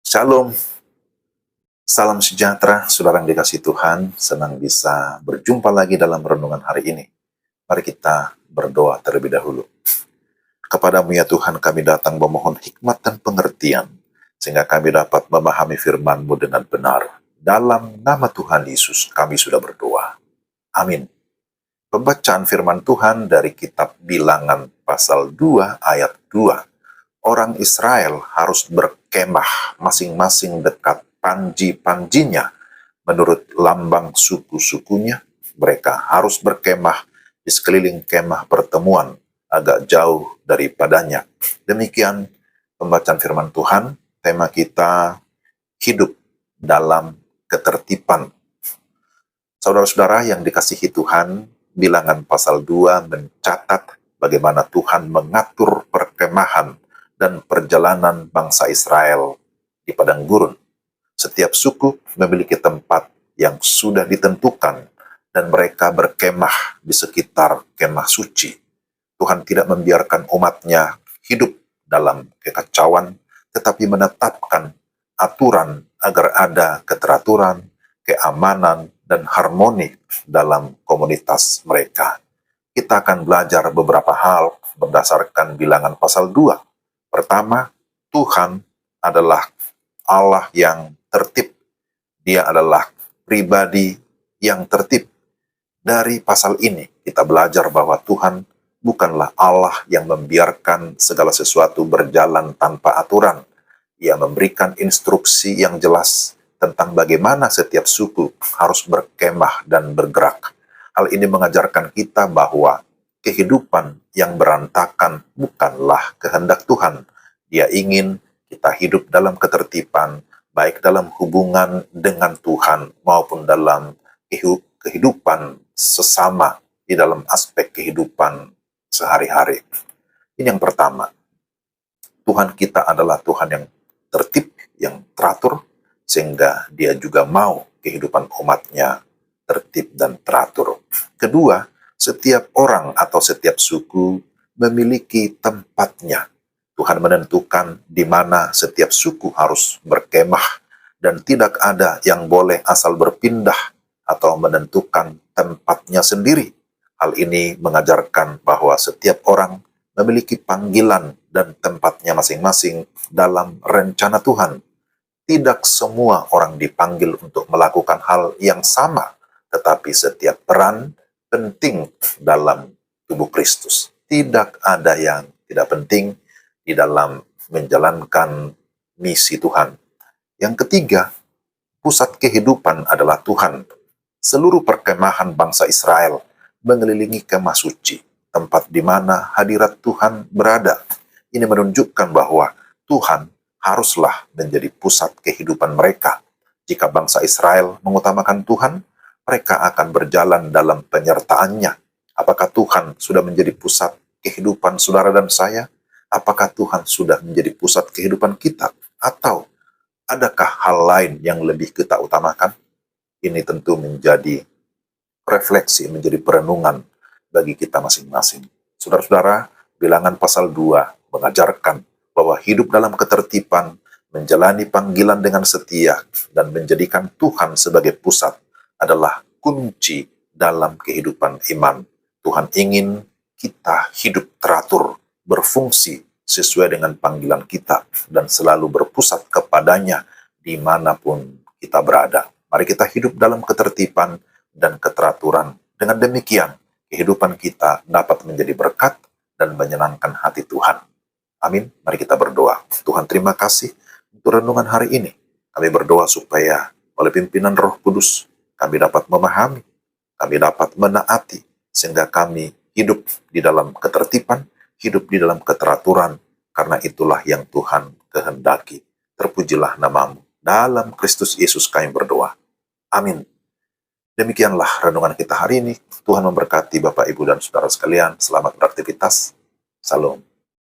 Shalom, salam sejahtera, saudara yang dikasihi Tuhan. Senang bisa berjumpa lagi dalam renungan hari ini. Mari kita berdoa terlebih dahulu. Kepadamu ya Tuhan kami datang memohon hikmat dan pengertian, sehingga kami dapat memahami firman-Mu dengan benar. Dalam nama Tuhan Yesus kami sudah berdoa. Amin. Pembacaan firman Tuhan dari kitab Bilangan pasal 2 ayat 2. Orang Israel harus berkemah masing-masing dekat panji-panjinya. Menurut lambang suku-sukunya, mereka harus berkemah di sekeliling kemah pertemuan agak jauh daripadanya. Demikian pembacaan firman Tuhan. Tema kita hidup dalam ketertiban. Saudara-saudara yang dikasihi Tuhan, Bilangan pasal 2 mencatat bagaimana Tuhan mengatur perkemahan dan perjalanan bangsa Israel di padang gurun. Setiap suku memiliki tempat yang sudah ditentukan dan mereka berkemah di sekitar kemah suci. Tuhan tidak membiarkan umatnya hidup dalam kekacauan, tetapi menetapkan aturan agar ada keteraturan, keamanan, dan harmoni dalam komunitas mereka. Kita akan belajar beberapa hal berdasarkan Bilangan pasal 2. Pertama, Tuhan adalah Allah yang tertib. Dia adalah pribadi yang tertib. Dari pasal ini, kita belajar bahwa Tuhan bukanlah Allah yang membiarkan segala sesuatu berjalan tanpa aturan. Ia memberikan instruksi yang jelas tentang bagaimana setiap suku harus berkemah dan bergerak. Hal ini mengajarkan kita bahwa kehidupan yang berantakan bukanlah kehendak Tuhan. Dia ingin kita hidup dalam ketertiban, baik dalam hubungan dengan Tuhan maupun dalam kehidupan sesama di dalam aspek kehidupan sehari-hari. Ini yang pertama. Tuhan kita adalah Tuhan yang tertib, yang teratur, sehingga dia juga mau kehidupan umatnya tertib dan teratur. Kedua, setiap orang atau setiap suku memiliki tempatnya. Tuhan menentukan di mana setiap suku harus berkemah dan tidak ada yang boleh asal berpindah atau menentukan tempatnya sendiri. Hal ini mengajarkan bahwa setiap orang memiliki panggilan dan tempatnya masing-masing dalam rencana Tuhan. Tidak semua orang dipanggil untuk melakukan hal yang sama, tetapi setiap peran penting dalam tubuh Kristus. Tidak ada yang tidak penting di dalam menjalankan misi Tuhan. Yang ketiga, pusat kehidupan adalah Tuhan. Seluruh perkemahan bangsa Israel mengelilingi kemah suci, tempat di mana hadirat Tuhan berada. Ini menunjukkan bahwa Tuhan haruslah menjadi pusat kehidupan mereka. Jika bangsa Israel mengutamakan Tuhan, mereka akan berjalan dalam penyertaannya. Apakah Tuhan sudah menjadi pusat kehidupan saudara dan saya? Apakah Tuhan sudah menjadi pusat kehidupan kita? Atau adakah hal lain yang lebih kita utamakan? Ini tentu menjadi refleksi, menjadi perenungan bagi kita masing-masing. Saudara-saudara, Bilangan pasal 2 mengajarkan bahwa hidup dalam ketertiban, menjalani panggilan dengan setia, dan menjadikan Tuhan sebagai pusat adalah kunci dalam kehidupan iman. Tuhan ingin kita hidup teratur, berfungsi sesuai dengan panggilan kita, dan selalu berpusat kepadanya dimanapun kita berada. Mari kita hidup dalam ketertiban dan keteraturan. Dengan demikian, kehidupan kita dapat menjadi berkat dan menyenangkan hati Tuhan. Amin. Mari kita berdoa. Tuhan, terima kasih untuk renungan hari ini. Kami berdoa supaya oleh pimpinan Roh Kudus kami dapat memahami, kami dapat menaati, sehingga kami hidup di dalam ketertiban, hidup di dalam keteraturan, karena itulah yang Tuhan kehendaki. Terpujilah namamu. Dalam Kristus Yesus kami berdoa. Amin. Demikianlah renungan kita hari ini. Tuhan memberkati Bapak, Ibu, dan Saudara sekalian. Selamat beraktivitas. Salam.